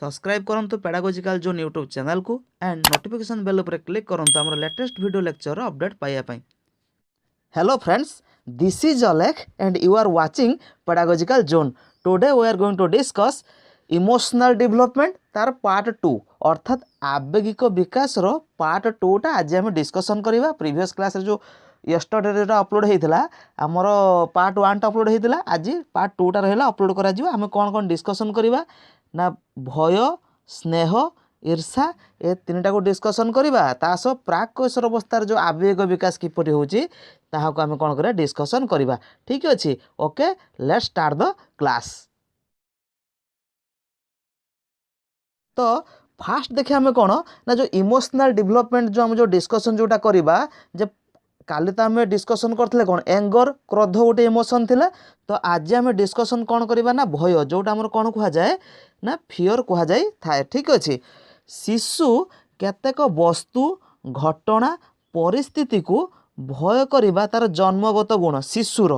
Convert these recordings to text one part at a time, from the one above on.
Subscribe करंतु Pedagogical Zone YouTube channel को and notification bell पर क्लिक करंतु हमर लेटेस्ट वीडियो लेक्चर अपडेट पाइया पई। Hello friends, this is Alekh and you are watching Pedagogical Zone. Today we are going to discuss emotional development तार part 2 अर्थात आवेगिक विकास रो part 2 टा आज हम डिस्कशन करिवा। प्रीवियस क्लास रे जो यस्टरडे रे अपलोड हेइतला हमर पार्ट 1 टा अपलोड हेइतला, आज पार्ट 2 टा रहला अपलोड करा जिवो। हम कोन डिस्कशन करिवा ना भय, स्नेह, ईर्षा ए तीनटा को डिस्कशन करिवा। तासो प्राक कैशोर अवस्थार जो आवेग विकास किपरि होउची ताहाको आमे कोन करिया डिस्कशन करिवा। ठीक अछि, okay let's start the class. तो फास्ट देखिए आम कौन ना जो इमोशनल डेवलपमेंट जो आम जो डिस्कशन जोटा करिबा जे काली तो आम डिस्कशन करथिले कौन एंगर क्रोध गोटे इमोशन थिला। तो आज आम डिस्कशन कौन करिबा ना भय जोटा आमर कौन कुहा जाए ना फियर कुहा जाय थाए। ठीक अछि, शिशु केतेक वस्तु घटना परिस्थिति को भय करिबा तार जन्मगत गुण। शिशुर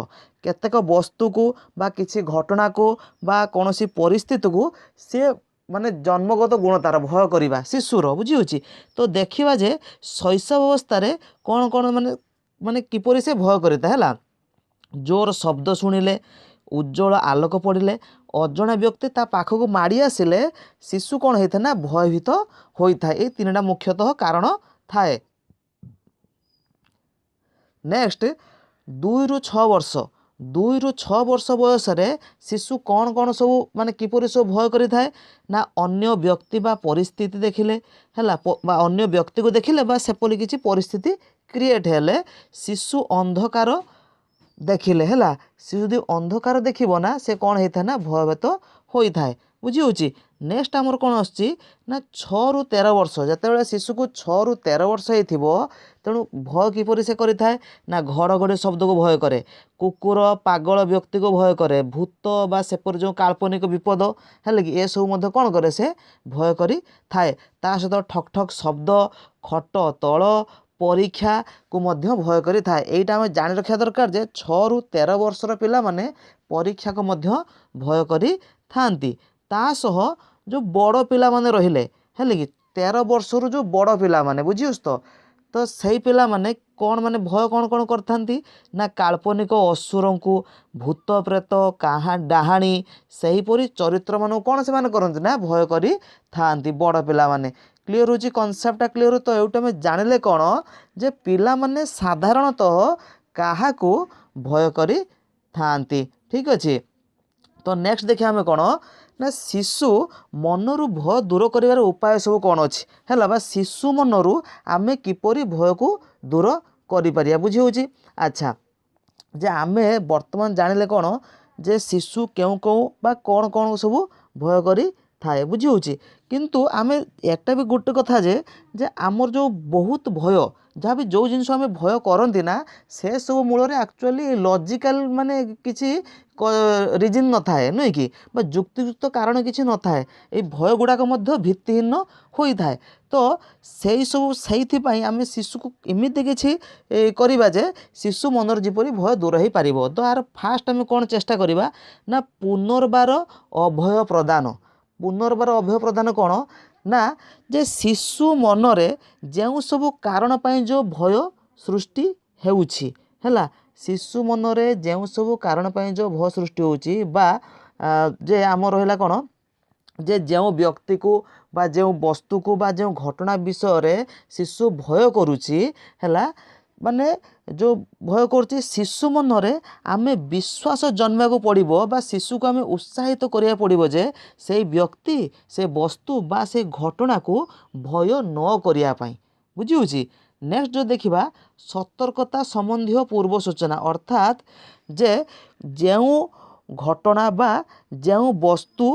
केतेक वस्तु को बा किसी घटना को बा कोनोसी परिस्थिति को से माने जन्मगत गुण तार भय करिबा शिशुर बुझी होची। तो देखिबा जे शैशव अवस्था कौन कौन माने माने किपरि से भय करिता हैला। जोर शब्द शुणिले, उज्जवल आलोक पड़िले, अजणा व्यक्ति ता पाखक माड़ी आसिले शिशु कौन होता ना भयभीत होता है। ये तीनटा मुख्यतः कारण थाए। नेक्स्ट 2 ରୁ 6 वर्ष 2 ରୁ 6 वर्ष बयस शिशु कौन कौन सब माने किपरि सब भय करि थाए ना अन्य व्यक्ति बा परिस्थिति देखिले हैला बा अन्य व्यक्ति को देखिले बा सेपरि किछि परिस्थिति क्रिएट हेले शिशु अंधकार देखिले हैला। शिशु यदि अंधकार देखिबो ना से कौन होता ना भयभीत होता है बुझी होची। नेक्स्ट आमर कौन आछि ना 6 ରୁ 13 वर्ष जेतेबेले शिशु को 6 ରୁ 13 वर्ष हेथिबो तेणु भय किपरि से करि थाए ना घड़घड़ी शब्द को भय करे, कुकुर पागल व्यक्ति को भय करे, भूत बा सेपर जो काल्पनिक विपद है कि ए सब मध्य कौन करे से भय करि थाए। ता सहित ठक ठक शब्द, खट तल, परीक्षा को मध्य भय करि थाए। एइटा हम जानि रखिया दरकार जे 6 ରୁ 13 वर्षर पिला माने परीक्षा को मध्य भय करि थांती। ता सह जो बड़ पिला माने रहिले है कि 13 वर्षर जो बड़ पिला माने बुझियोस तो सही पिला माने कौन माने भय कौन कौन करथांती ना काल्पनिक असुरों को, भूत प्रेत, कहा डाहाणी सहीपरी चरित्र मान कौन से माने करंती ना भय करि थांती बड़ पिला माने। क्लियर होची कॉन्सेप्टटा क्लियर। तो एउटा में जानिले कौन जे पिला माने साधारणतः काहा को भय करि थांती। ठीक अछि। तो नेक्स्ट देखिए आम कौन ना शिशु मनरु भय दूर करिवार उपाय सब कौन अच्छी है बा शिशु मनरु आमे किपरि भय को दूर करि परिया बुझी होची। अच्छा जे आमे वर्तमान जानिले कौन जे शिशु क्यों क्यों बा कौन कौन सब भय करि थाए बुझी होची। किंतु आमे एकटा भी गोटे कथा जे आमर जो बहुत भय जहाँ भी जो जिनस आम भय करती ना से सब मूल एक्चुअली लॉजिकल माने किसी रिजन न थाए नुहे कि बा जुक्तियुक्त कारण किसी न थाए। ये भय गुड़ाक मध्य भित्तिहीन होई थाए। तो सही सब से आम शिशु को एमती किसी करवा जे शिशु मनर जीपरि भय दूर हो पार। तो यार फास्ट आम कौन चेष्टा करवा ना पुनर्बार अभय प्रदान। पुनर्बार अभय प्रदान कौन ना जे शिशु मनरे जो सब कारण जो भय सृष्टि हेउछि हैला शिशु मनरे जो सब कारण जो भय सृष्टि होउछि बा जे आम रहिला कौन जे जो व्यक्ति को बा जो वस्तु को बा जो घटना विषय रे शिशु भय करुछि हैला माने जो भय करुछि शिशु मनरे आमे विश्वास जन्मा को पड़िबो बा शिशु को आमे उत्साहित करिया पड़िबो जे से व्यक्ति से वस्तु बा से घटना को भय न करिया पई बुझी होची। नेक्स्ट जो देखिबा सतर्कता संबंधी पूर्व सूचना अर्थात जे जो घटना बा जो वस्तु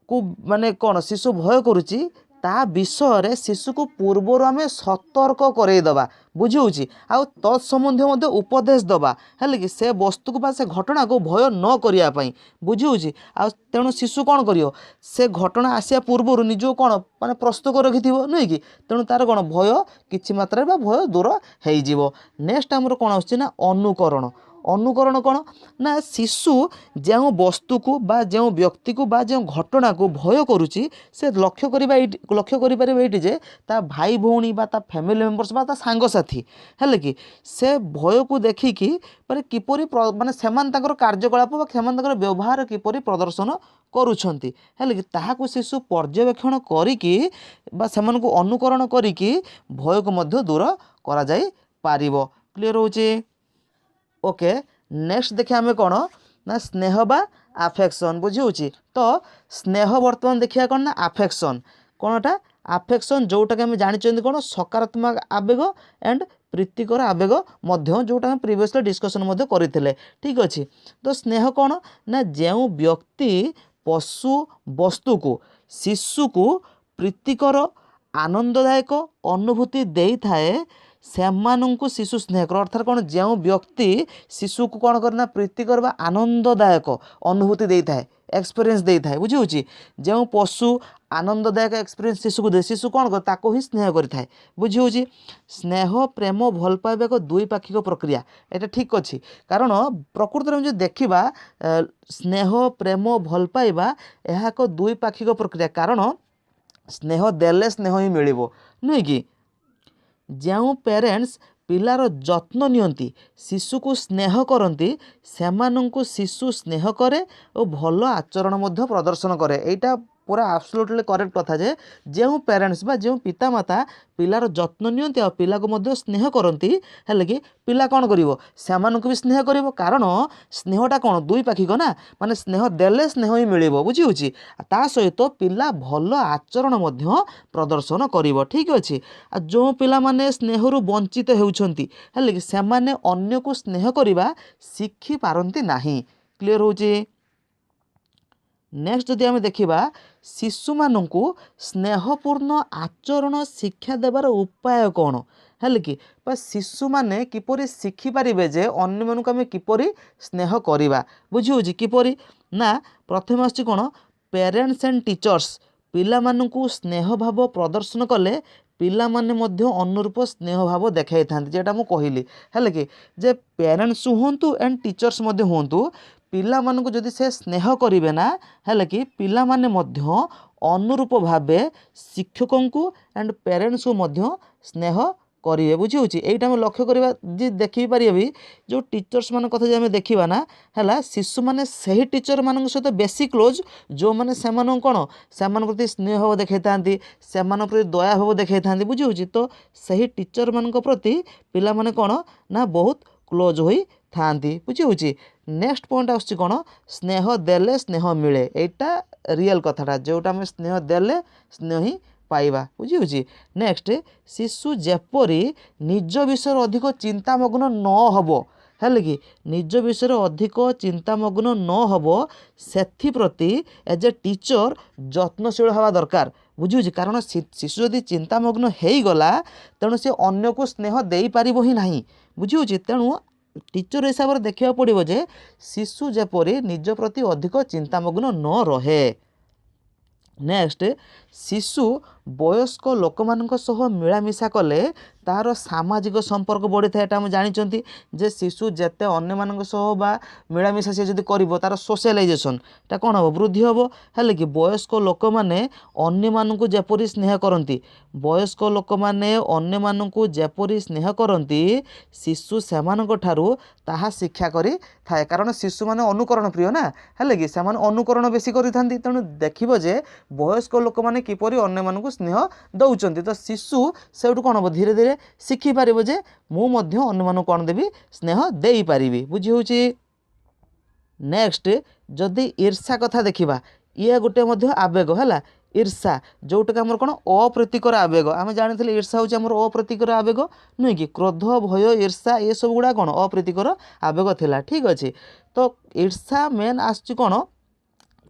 को माने कौन शिशु भय करुछि ता विषय रे शिशु को पूर्वर आमे सतर्क करई दबा बुझी होची आ तत्संबंधी मध्य उपदेश दबा है कि से वस्तु को बा से घटना को भय न करिया पई बुझी होची। आ तेणु शिशु कौन करियो से घटना आसिया पूर्वर निज कौन माने प्रस्तुत कर रखिथिबो नुहे कि तेणु तार कौन भय किछि मात्रा बा भय दूर हेई जिवो। नेक्स्ट हमर कौन आछि ना अनुकरण। अनुकरण कौन ना शिशु जो वस्तु को बा जो व्यक्ति को बा जो घटना को भय करुच्ची से लक्ष्य करें जे ता भाई भौणी बा ता फैमिली मेंबर्स बा ता सांगसाथी है कि से भय को देखिकी माने किपरि माने सेमान ताकर कार्यकलाप बा सेमान ताकर व्यवहार किपरि प्रदर्शन करुछंती है कि ताहाकु शिशु पर्यवेक्षण करिकी बा सेमान को अनुकरण करिकी भय को मध्य दूर करा जाई पारिबो। क्लियर होची। ओके नेक्स्ट देखिए आम कौन ना स्नेह बा आफेक्शन बुझी। तो स्नेह बर्तमान देखिए कौन ना आफेक्शन कौनटा आफेक्शन जोटा कि आम जानी कौन सकारात्मक आवेग एंड प्रीतिकर आवेग मध्य जोटा हम प्रीवियसली डिस्कशन करते ठीक अच्छे। तो स्नेह कौन ना जो व्यक्ति पशु वस्तु को शिशु को प्रीतिकर आनंददायक अनुभूति देई थाए सेमानंकु शिशु स्नेह कर अर्थात कौन जो व्यक्ति शिशु को कौन करना प्रीतिकर बा आनंददायक अनुभूति देई थाए एक्सपीरियंस देई थाए बुझी। जो पशु आनंददायक एक्सपीरियंस शिशु को दे शिशु कौन कर ताको ही स्नेह करें बुझी। स्नेह प्रेम भल पाइबा एक द्विपाक्षिक प्रक्रिया एटा ठीक अच्छी कारण प्रकृति में जो देखा स्नेह प्रेम भल पाइबा यह एक द्विपाक्षिक प्रक्रिया कारण स्नेह देले स्नेह ही मिलिबो नुहे कि जो पेरेंट्स पिलार जत्न नियंती शिशु को स्नेह करती सेमानंकु शिशु स्नेह करे और भल आचरण मध्य प्रदर्शन करे एटा पूरा आब्सोल्युटली करेक्ट कथा जे जो पेरेंट्स बा जो पितामाता पिलार जत्न नियंती आ पिला को मध्य स्नेह करती है कि पिला कौन करिवो सेमानंकु भी स्नेह करिवो कारण स्नेहटा कौन द्विपाक्षिक ना माने स्नेह देले स्नेह ही मिलिबो बुझी ता सहित पिला भल आचरण मध्य प्रदर्शन करिवो ठीक अच्छे। आ जो पिला माने स्नेहरु वंचित हेउछंती है कि सेमाने अन्य को स्नेह करिबा शिखि पारंती नाही। क्लियर होची। नेक्स्ट जदि आम देखा शिशु मानू स्नेहपूर्ण आचरण शिक्षा देवार उपाय कौन है कि शिशु माने किपरि शिखिपारे जे अन्य मानक आम किपरि स्नेह करवा बुझी किपरि ना प्रथम आसछि कौन पेरेंट्स एंड टीचर्स पिला मानू स्नेह भाव प्रदर्शन कले पिला माने मध्य अनुरूप स्नेह भाव देखाई था जेटा मु कहली है कि जे पेरेंट्स हुंतु एंड टीचर्स मध्य हुंतु पिला मानू जदि से स्नेह करेंगे ना है कि पिला माने मध्य अनुरूप भावे शिक्षकों को एंड पेरेंट्स को मध्य स्नेह करेंगे बुझी यहीटा आम लक्ष्य करवा जी देखी पारे भी जो टीचर्स मान कथा जो आम देखा ना है शिशु मैंने से टीचर मान सहित बेसी क्लोज जो मैंने से कौन से प्रति स्नेह भाव देखा था से प्रति दया भाव देखा था बुझी। तो सही टीचर मान प्रति पिला माने कौन ना बहुत क्लोज होई थांती बुझी। नेक्स्ट पॉइंट आसछि कौन स्नेह देले स्नेह मिले एटा रियल कथाटा जोटा आम स्नेह देले स्नेह ही पाइबा बुझी। नेक्स्ट शिशु जेपरी निज विषय अधिक चिंतामग्न न हबो है कि निज विषय अधिक चिंतामग्न न हबो सेथि प्रति एज ए टीचर जत्नशील हवा दरकार बुझी। कारण शिशु यदि चिंतामग्न हो गला तेणु से अन्य को स्नेह दे पारिबो ही नहीं बुझी। तेणु टीचर हिसाब से देखा पड़ो जे शिशु जेपरी निज प्रति अधिक चिंतामग्न न रहे। नेक्स्ट शिशु वयस्क लोक मान मिलामिशा कले तार सामाजिक संपर्क बढ़ी था यहाँ जानी जे शिशु जेते अन्य मान मिलामिशा सी जब कर तार सोशलाइजेशन टा कौन हम वृद्धि हम है कि वयस्क लोक मैंने अन्य मानू जेपरी स्नेह करती वयस्क लोक मैंने अन्य मानू जेपरी स्नेह करती शिशु से ताहा शिक्षा करी थाए कारण शिशु माने अनुकरण प्रिय ना है कि से अनुकरण बेसी करि थांती तेणु देखिबो जे वयस्क लोक मैंने किपरि अन्य मानू स्नेह दौरान तो शिशु से कौन हम धीरे धीरे शिखिपार जे मु अन्य मानू कौन देवी स्नेह दे पारि बुझी होची। नेक्स्ट जदि ईर्षा कथा देखा ये गोटे आवेग है ईर्षा जोटा आम कौन अप्रीतिकर आवेग आम जानी ईर्षा हूँ आम अप्रीतिकर आवेग नुहे कि क्रोध भय ईर्षा ये सब गुड़ा कौन अप्रीतिकर आवेग थिला ठीक अच्छे। तो ईर्षा मेन आसुची कौन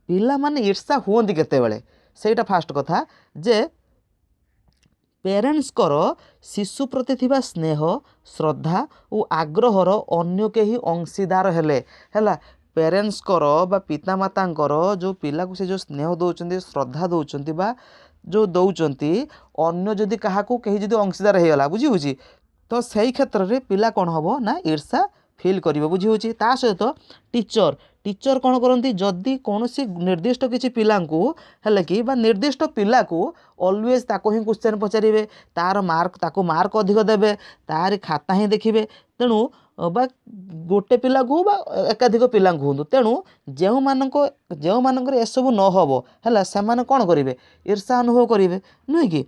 पिला माने ईर्षा हुंती केतेबेले सेटा फास्ट कथा जे पेरेंट्स कर शिशु प्रति थिबा स्नेह श्रद्धा और आग्रहर अन्य के ही अंशीदार हेले हैला पेरेंट्स कर बा पिता माता जो पिला को से जो स्नेह दौरान श्रद्धा दौरान बा जो दौरान अन्य जदि क्या कहीं जदि अंशीदार होगा बुझी तो सही क्षेत्र में पिला कौन हम ना ईर्षा फिल कर बुझी होची। ता सहित टीचर टीचर कौन करती जदि कौन निर्दिष्ट किसी पिला है कि निर्दिष्ट पिला को ऑलवेज ताको ही क्वेश्चन पचारे तार मार्क ताको मार्क अधिक देवे तार खाता ही देखिए तेणु बा गोटे पिला को बा एकाधिक पिला हूँ तेणु जो मानक एसबू न हम है से कौन करेंगे ईर्षा अनुभव करेंगे नुहे कि।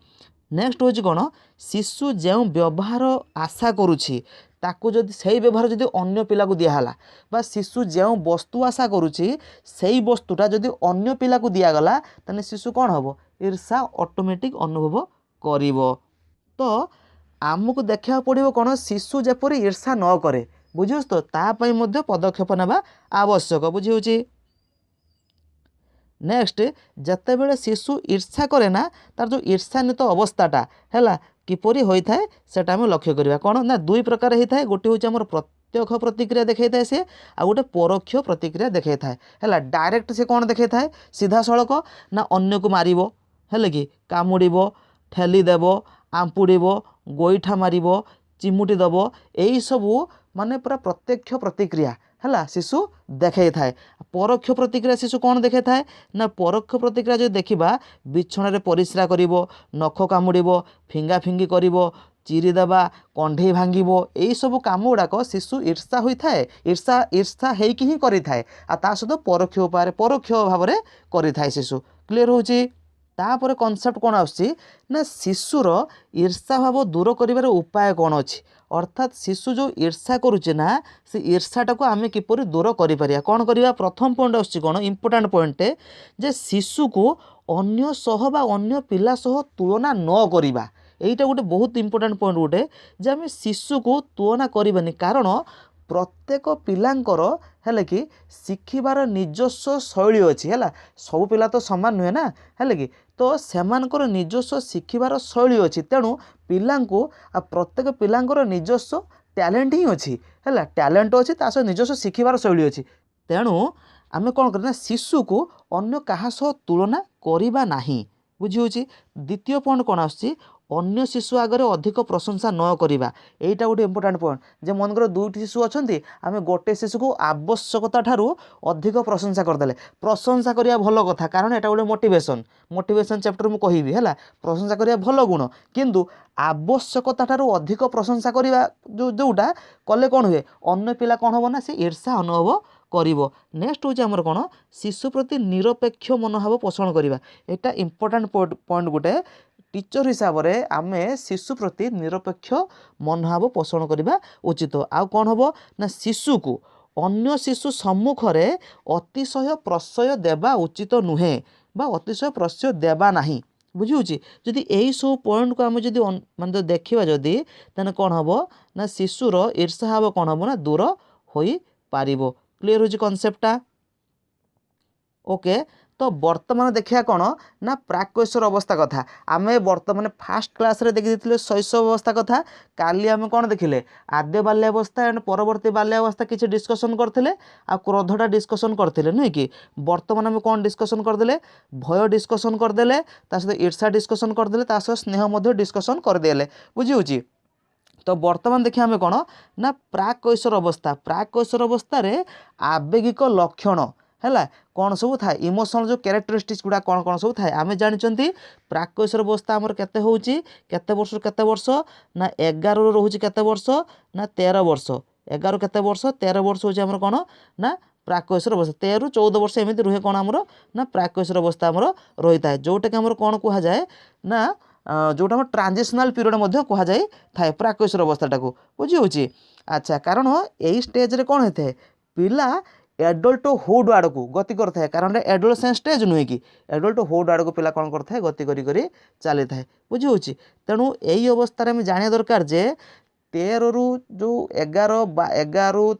नेक्स्ट हूँ कौन शिशु जो व्यवहार आशा करुच्ची ताकू जदि से व्यवहार जदि अन्य पिला को दिहला बा शिशु जो वस्तु आशा करुच्ची से वस्तुटा जदि अन्य पिला को दिगला ताने शिशु कौन हम ईर्षा ऑटोमेटिक अनुभव करिवो। तो आमको देखा पड़ो कौन शिशु जेपरी ईर्षा न करे बुझे तो तापाई मध्य पदक्षेप नेबा आवश्यक बुझी होची। नेक्स्ट जितेबाला शिशु ईर्षा करे ना तार जो ईर्षान्वित अवस्थाटा है किपरि होता है सेटा आम लक्ष्य करवा कौन ना दुई प्रकार होता है गोटे हूँ आम प्रत्यक्ष प्रतिक्रिया देखा था सी आ गोटे परोक्ष प्रतिक्रिया देखा था है डायरेक्ट से कौन देखा था सीधा सड़क ना अन्य को मार है कि कामुड़ ठेलीदेव आंपुड़ गोईठा मार चिमुटी दब यही सबू माने पूरा प्रत्यक्ष प्रतिक्रिया है शिशु देखा थाए। परोक्ष प्रतिक्रिया शिशु कौन देखा थाए ना परोक्ष प्रतिक्रिया जो देखा बिछण परिस्रा कर नख कामुड़ फिंगा फिंगी कर चिरीदेवा कंधे भांग यही सब कम गुड़ाक शिशु ईर्षा होता है ईर्षा ईर्षा होकि ही करें आ सहित परोक्ष उपाय परोक्ष भाव में करें शिशु क्लीयर होची। तापर कनसेप्ट कौन आसुची ना शिशुर ईर्षा भाव दूर कर उपाय कौन अच्छी अर्थात शिशु जो ईर्षा करुचे ना से ईर्षाटा को आम किपर दूर करें कौन करवा प्रथम पॉइंट आसुची कौन इंपोर्टाट पॉइंट जे शिशु को अन्य सह बा अन्य पिला सह तुलना न करवा यहीटा गोटे बहुत इंपोर्टाट पॉइंट गोटे जे आम शिशु को तुलना करवानी कारण प्रत्येक पिलांकर है कि शिखिबार निजस्व शैली अच्छी है सब पिला तो सामान नुहे ना है कि तो सेमानकर निजस्व शिखिबार शैली अच्छी तेणु पिला प्रत्येक पिलांकर निजस्व टैलेंट ही अच्छी है टैलेंट अच्छी सहित निजस्व शिखिबार शैली अच्छी तेणु आम कौन करना शिशु को अन्य क्या सह तुलना करवा नहीं बुझी होची। द्वितीय पॉइंट कौन आसुची अन्य शिशु आगे अधिक प्रशंसा न करवा यहीटा गोटे इंपोर्टाट पॉइंट जे मनकर दुईटी शिशु अच्छा आम गोटे शिशु को आवश्यकता ठारू अधिक प्रशंसा करदे प्रशंसा करवा भल कथा कारण यहाँ गोटे मोटिवेशन मोटिवेशन चैप्टर मुझे कहबी है प्रशंसा करवा भल गुण किंतु आवश्यकता ठारू अधिक प्रशंसा करवा जोटा कले कौन हुए अन्य पिला कौन हम ना से ईर्षा अनुभव करिवो। नेक्स्ट हूँ आमर कौन शिशु प्रति निरपेक्ष मनोभाव पोषण करवा यहाँ इंपोर्टाट पॉइंट गोटे टीचर हिसाब से आम शिशु प्रति निरपेक्ष मनोभाव पोषण करवा उचित। आउ कौन हम ना शिशु को अन्य शिशु सम्मुखें अतिशय प्रश्रय देवा उचित नुहे बा अतिशय प्रश्रय देवा नहीं बुझी जदि यही सब पॉइंट को आम जदि माने देखा जदि तेने कौन हम ना शिशुर ईर्षा भाव कौन हम ना दूर हो पारिबो। क्लीयर हो कनसेप्टा ओके। तो वर्तमान देखा कौन ना प्राक्कैशोर अवस्था कथा आम वर्तमान फास्ट क्लास रे देखी शैशव अवस्था कथा काली आम कौन देखिले आद्य बाल्यावस्था एंड परवर्ती बाल्यावस्था किसी डिस्कसन करते आ क्रोधटा डिस्कसन करते नुहे कि वर्तमान आम कौन डिस्कसन करदे भय डिस्कसन करदे सहित ईर्षा डिस्कसन करदे सहित स्नेह डिस्कसन करदे बुझी। तो वर्तमान देखिए आम कौन ना प्राक्कैशोर अवस्था रे आवेगिक लक्षण है कौन सब थाए इमोशनल जो कैरेक्टरिस्टिक्स गुड़ा कौन कौन सब थाए आम जानते प्राक्कैशोर अवस्था आमर केते होउची केते वर्ष ना 11 रू रोचे केते वर्ष ना 13 वर्ष 11 केते वर्ष 13 वर्ष होची आमर कौन ना प्राक्कैशोर अवस्था 13 रू 14 वर्ष एमती रुहे कौन आमर ना प्राक्कैशोर अवस्था आमर रही था जोटा कि आमर कौन कह जाए ना जोटा आम ट्रांजिशनल पीरियड कह जाए थाए प्राक्कैशोर अवस्थाटा को बुझी होची। अच्छा कारण यही स्टेज रे कौन होता है पिला एडल्टहुड आड़ को गति करता है कारण एडोलसेंस स्टेज नुहे कि एडल्टहुड आड़ को पिला कौन करता है गति करी चली था बुझी होची। तेणु यही अवस्था में जाना दरकार जे 13 रू जो 11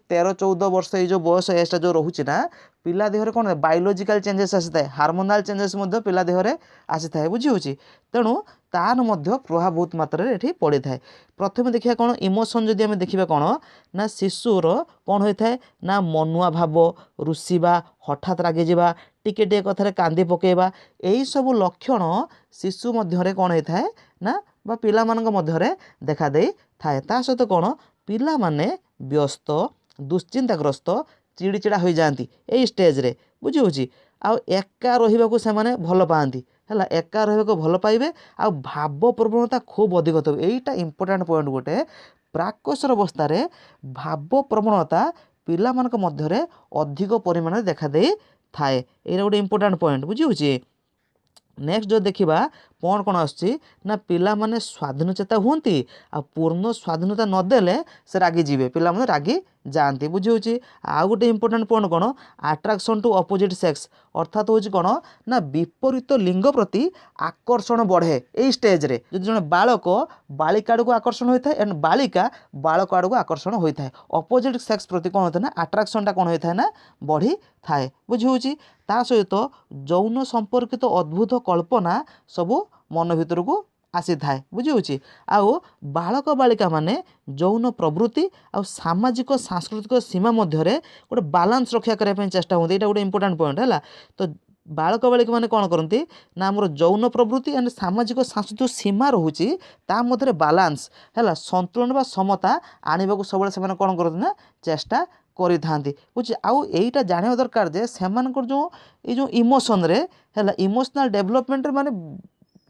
13 14 वर्ष ये जो बयस एजटा जो रोचे ना पिला देहरे कौन बायोलोजिकल चेंजेस आसी था हार्मोनाल चेंजेस पिला देहरे आसी था बुझी होची। तेणु तार मध्य प्रभाव बहुत मात्रा ये पड़ी था। प्रथम देखिए कौन इमोशन जदि आम देखा कौन ना शिशुर कौन होता है ना मनुआ भाव रुषिबा हठात रागिजा टिके टिके कथार कांदी पकेबा यही सब लक्षण शिशु मध्य कौन होता है ना बा पिला मानक मध्य देखा दे थाए। ता सहित कौन पिला माने व्यस्त दुश्चिंताग्रस्त चिड़चिड़ा हो जाती यही स्टेज्रे बुझी आउ एका रही से भल पाती है एका रही भल पाइबे आ भाव प्रवणता खूब अधिक थो यहीटा इंपोर्टाट पॉइंट गोटे प्राक्कैशोर अवस्था भाव प्रवणता पिला मानक मध्यरे अधिक परिमाण देखा दे थाए ये गोटे इंपोर्टाट पॉइंट बुझी नेक्स्ट जो देखा कौन कौन आसना पिला माने स्वाधीनचेता होती आ पूर्ण स्वाधीनता नदेले से रागी जीवे पिला माने रागी जाती बुझी आउ गोटे इंपोर्टाट पॉइंट कौन अट्राक्शन टू अपोजिट सेक्स अर्थात हूँ कौन ना विपरीत लिंग प्रति आकर्षण बढ़े यही स्टेज्रे जो जन बालक बालिका आड़ को आकर्षण होता है एंड बालिका बालक आड़ को आकर्षण होता है अपोजिट सेक्स प्रति कौन होता है ना अट्राक्शनटा कौन होता है ना बढ़ी थाए बुझी ता सहित यौन संपर्कित अद्भुत कल्पना सबू मन भीतर को आसी थाए बुझी आउ बालक बालिका माने यौन प्रवृत्ति आ सामाजिक सांस्कृतिक सीमा मध्य गोटे बालांस रक्षा करने चेष्टा होती है गोटे इंपोर्टाट पॉइंट है तो बालक बालिका माने कौन करती ना आमर यौन प्रवृत्ति एंड सामाजिक सांस्कृतिक सीमा रोचे ता मध्य बालांस है संतुलन बा समता आने को सब कौन करते ना चेष्टा करि थांती बुझे आउ एटा जानिबा दरकार जे सेमानकर जो इमोशन रे है इमोशनल डेवलपमेंट माने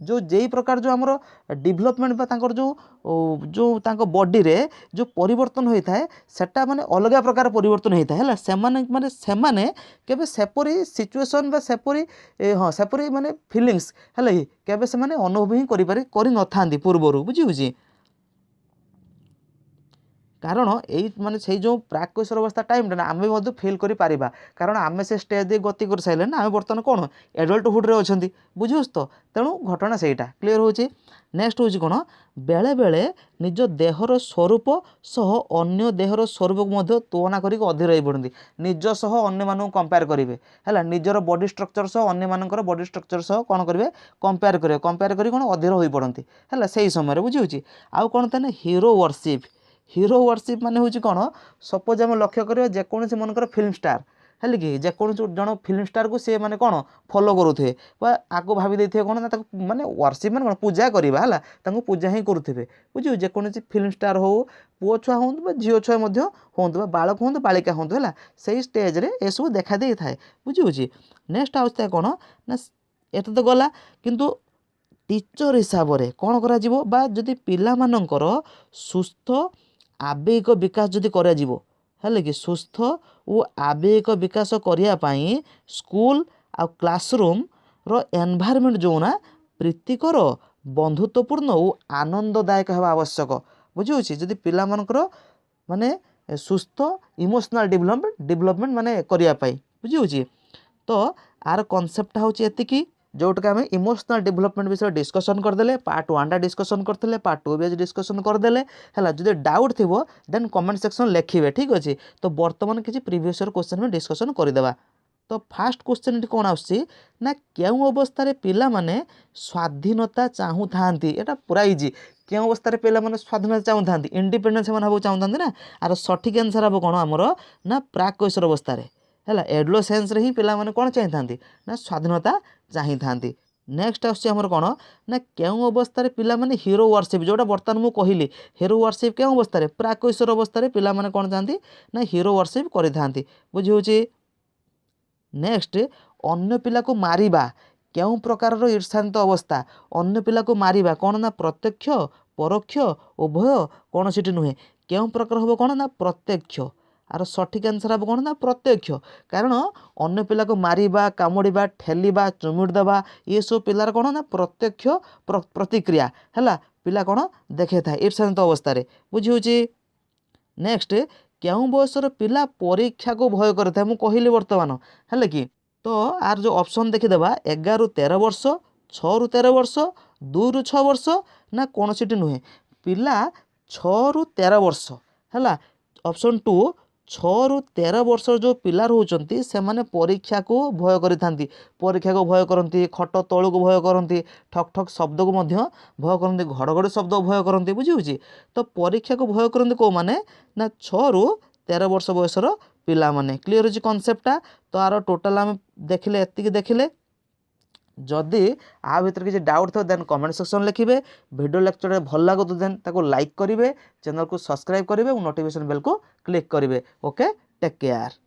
जो जेई प्रकार जो आमर डेवलपमेंट बा तांकर जो तांको बॉडी रे जो परिवर्तन होता है सेटा माने अलग प्रकार परिवर्तन होता है माने सेमाने केबे सेपरी सिचुएशन बा सेपरी हाँ सेपरी माने फीलिंग्स है केबे से माने अनुभव ही करि न थांती पूर्वरु बुझी कारण यही माने से जो प्राक्कैशोर अवस्था टाइम ना आम भी फिल कर पारिबा कारण आम से स्टेज दे गति कर सारे ना आम बर्तमान कौन एडल्टहुड रे अछंती बुझुस तो तेणु घटना सेटा क्लीयर होची नेक्स्ट होची कौन बेले बेले निज देहर स्वरूप सह अन्य देहर स्वरूप मध्य तुलना करी अधीर हो पड़ती निज सह अन्य मानक कंपेयर करेंगे है निजर बॉडी स्ट्रक्चर सह अन्य मानकर बॉडी स्ट्रक्चर सह कौन करेंगे कंपेयर करेंगे कौन अधीर हो पड़ती है से समय बुझी आउ कौन था हीरो वर्शिप हीरो वर्शिप माने हूँ कौन सपोज आम लक्ष्य करें जेकोसी मनकर फिल्म स्टार है कि जेकोसी जन फिल्म स्टार को सी मैंने कौन फॉलो करुथे आगे भाभी देते कौन ना माने वर्शिप माने कौन पूजा करवा है पूजा ही करुवे बुझे जेकोसी फिल्म स्टार हो पुओ छुआ हूँ झील छुआ हूँ बालक हूँ बालिका हूँ है से स्टेज्रे ये सब देखा दे था बुझे नेक्स्ट आउे कौन ना एत तो गला किंतु टीचर हिसाब से कौन करा पिला मानकर सुस्थ आवेगिक विकास जदि करा है कि सुस्थ और आवेगिक विकास करने स्कूल आ क्लासरूम रो एनवायरनमेंट जो ना प्रीतिकर बंधुत्वपूर्ण और आनंददायक होगा आवश्यक बुझे जदि पिला मानकर माने सुस्थ इमोशनल डेवलपमेंट माने करने बुझे तो आर कॉन्सेप्ट होची एतिकी जोटा आम इमोशनल डेवलपमेंट विषय डिस्कसन करदे पार्ट 1 टा डिस्कसन करते पार्ट 2 भी डिस्कसन करदे है जो डाउट थी देन कमेंट सेक्शन लिखे ठीक अच्छे तो बर्तमान किसी प्रीवियस ईयर क्वेश्चन में डिस्कसन करदेवा तो फास्ट क्वेश्चन कौन आसना क्यों अवस्था पिला माने स्वाधीनता चाहू था यहाँ पूरा इजी क्यों अवस्था पिला माने स्वाधीनता चाहू था इंडिपेंडेंस से चाहूँ ना आर सठिक आंसर हम कौन आमर ना प्राक्कैशोर अवस्था है एडोलेसेंस रे ही पिला माने कौन चाही था ना स्वाधीनता चाही था नेक्स्ट आमर कौन ना क्यों अवस्था पिला माने हीरो वर्शिप जोटा बर्तमान मुझे कहली हीरो वर्शिप क्यों अवस्था प्राक्कैशोर अवस्था पिला माने कौन चाहती ना हीरो वर्शिप करि थांती बुझी नेक्स्ट अन्य पिला को मारिबा क्यों प्रकार ईर्षान्त अवस्था अन्य पिला को मारिबा कौन ना प्रत्यक्ष परोक्ष उभय कौन सीटी नुहे क्यों प्रकार हम कौन ना प्रत्यक्ष आर सठिक आंसर हम कौन ना प्रत्यक्ष कारण अन्य पिला को मारिबा कामुड़ीबा ठेलिबा चुमुड़ देवा ये सब पिलार कौन ना प्रत्यक्ष प्रतिक्रिया है पिला कौन देखे था ईर्षान्त अवस्था बुझी नेक्स्ट क्यों बयसर पिला परीक्षा को भय करता है मुझे कहली बर्तमान है कि तो आर जो ऑप्शन देखीदेवा 11 ରୁ 13 वर्ष 6 ରୁ 13 वर्ष 2 ରୁ 6 वर्ष ना कौन सीटी नुहे पिला 6 ରୁ 13 वर्ष है ऑप्शन 2 6 ରୁ 13 वर्ष जो पिला रोचंती से माने परीक्षा को भय करी परीक्षा को भय करती खट तलू को भय करती ठक ठक शब्द को मध्य भय करती घड़घड़ी शब्द को भय करती बुझी तो परीक्षा को भय करती कौ माने ना 6 ରୁ 13 वर्ष बयसर पिला माने क्लीयर होची कॉन्सेप्टटा तो आर टोटाल आम देखिले एतिकी देखिले जदि आ भितर किसी डाउट थो देन कमेंट सेक्शन लिखिए वीडियो लेक्चर भल लगो तो देन ताको लाइक करेंगे चैनल को सब्सक्राइब करेंगे और नोटिफिकेशन बेल को क्लिक करेंगे ओके टेक केयर।